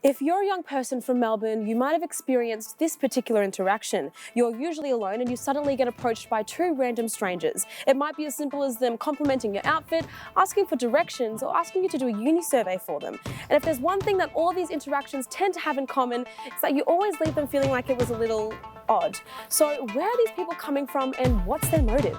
If you're a young person from Melbourne, you might have experienced this particular interaction. You're usually alone and you suddenly get approached by two random strangers. It might be as simple as them complimenting your outfit, asking for directions, or asking you to do a uni survey for them. And if there's one thing that all of these interactions tend to have in common, it's that you always leave them feeling like it was a little odd. So where are these people coming from and what's their motive?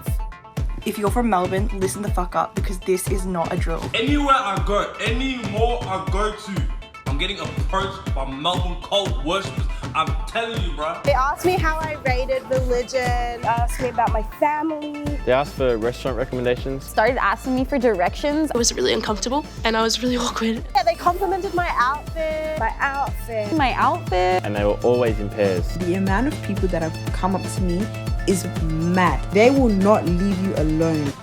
If you're from Melbourne, listen the fuck up because this is not a drill. Anywhere I go, any mall I go to, I'm getting approached by Melbourne cult worshippers. I'm telling you, bro. They asked me how I rated religion, asked me about my family. They asked for restaurant recommendations. Started asking me for directions. I was really uncomfortable and I was really awkward. Yeah, they complimented my outfit. And they were always in pairs. The amount of people that have come up to me is mad. They will not leave you alone.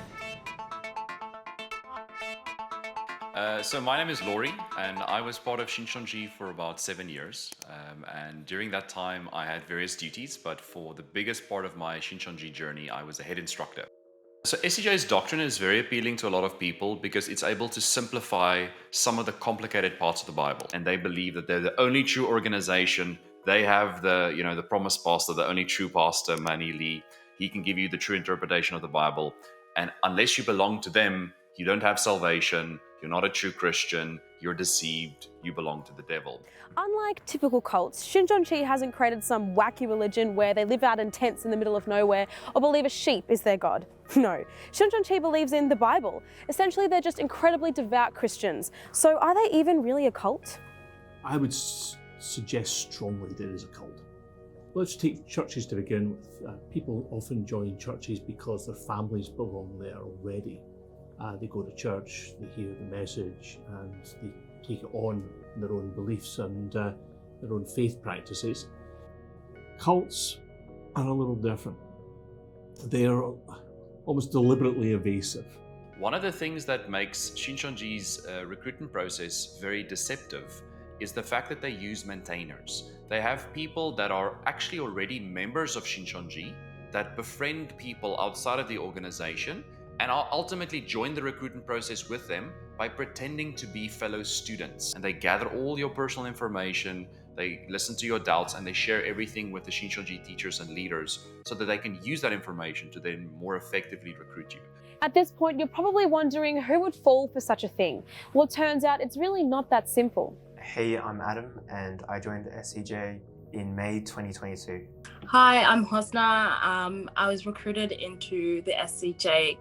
So my name is Laurie, and I was part of Shincheonji for about 7 years. And during that time, I had various duties, but for the biggest part of my Shincheonji journey, I was a head instructor. So SCJ's doctrine is very appealing to a lot of people because it's able to simplify some of the complicated parts of the Bible. And they believe that they're the only true organization. They have the promised pastor, the only true pastor, Manny Lee. He can give you the true interpretation of the Bible. And unless you belong to them, you don't have salvation. You're not a true Christian, you're deceived, you belong to the devil. Unlike typical cults, Shincheonji hasn't created some wacky religion where they live out in tents in the middle of nowhere or believe a sheep is their god. No, Shincheonji believes in the Bible. Essentially, they're just incredibly devout Christians. So are they even really a cult? I would suggest strongly there is a cult. Let's take churches to begin with. People often join churches because their families belong there already. They go to church, they hear the message, and they take it on their own beliefs and their own faith practices. Cults are a little different. They are almost deliberately evasive. One of the things that makes Shincheonji's recruitment process very deceptive is the fact that they use maintainers. They have people that are actually already members of Shincheonji that befriend people outside of the organization and I'll ultimately join the recruitment process with them by pretending to be fellow students. And they gather all your personal information, they listen to your doubts, and they share everything with the Shincheonji teachers and leaders so that they can use that information to then more effectively recruit you. At this point, you're probably wondering who would fall for such a thing. Well, it turns out it's really not that simple. Hey, I'm Adam, and I joined the SCJ in May 2022. Hi, I'm Hosna. I was recruited into the SCJ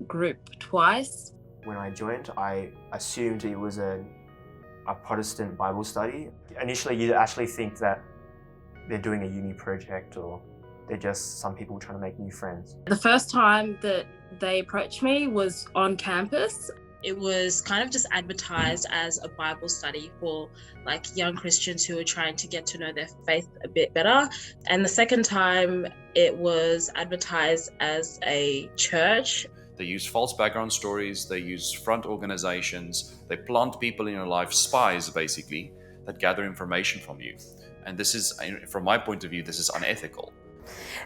group twice. When I joined, I assumed it was a Protestant Bible study. Initially, you actually think that they're doing a uni project or they're just some people trying to make new friends. The first time that they approached me was on campus. It was kind of just advertised as a Bible study for like young Christians who are trying to get to know their faith a bit better. And the second time it was advertised as a church. They use false background stories, they use front organizations, they plant people in your life, spies basically, that gather information from you. And this is, from my point of view, this is unethical.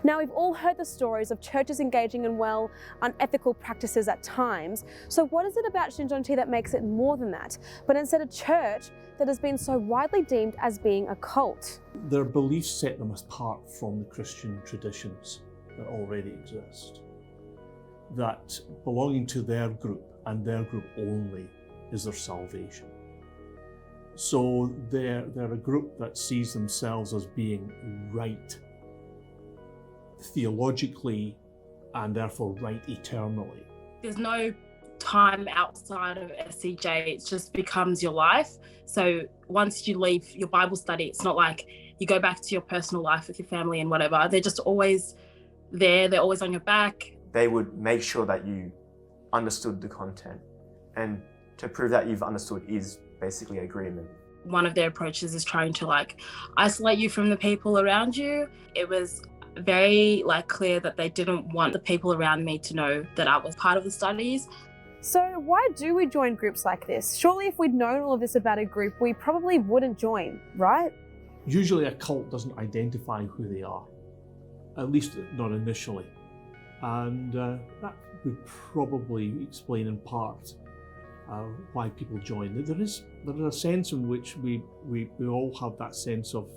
Now, we've all heard the stories of churches engaging in, well, unethical practices at times. So what is it about Shincheonji that makes it more than that, but instead a church that has been so widely deemed as being a cult? Their beliefs set them apart from the Christian traditions that already exist. That belonging to their group and their group only is their salvation. So they're a group that sees themselves as being right theologically and therefore right eternally. There's no time outside of SCJ, it just becomes your life. So once you leave your Bible study, it's not like you go back to your personal life with your family and whatever. They're just always there, they're always on your back. They would make sure that you understood the content, and to prove that you've understood is basically agreement. One of their approaches is trying to like isolate you from the people around you. It was very clear that they didn't want the people around me to know that I was part of the studies. So why do we join groups like this? Surely if we'd known all of this about a group, we probably wouldn't join, right? Usually a cult doesn't identify who they are, at least not initially. And that would probably explain in part why people join. There is a sense in which we all have that sense of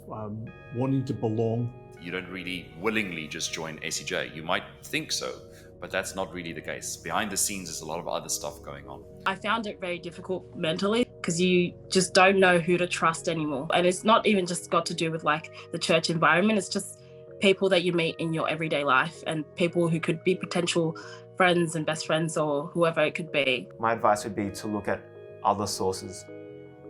wanting to belong. You don't really willingly just join SCJ. You might think so, but that's not really the case. Behind the scenes, there's a lot of other stuff going on. I found it very difficult mentally because you just don't know who to trust anymore. And it's not even just got to do with like the church environment. It's just people that you meet in your everyday life and people who could be potential friends and best friends or whoever it could be. My advice would be to look at other sources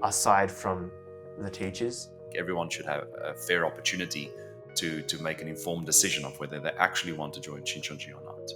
aside from the teachers. Everyone should have a fair opportunity to make an informed decision of whether they actually want to join Shincheonji or not.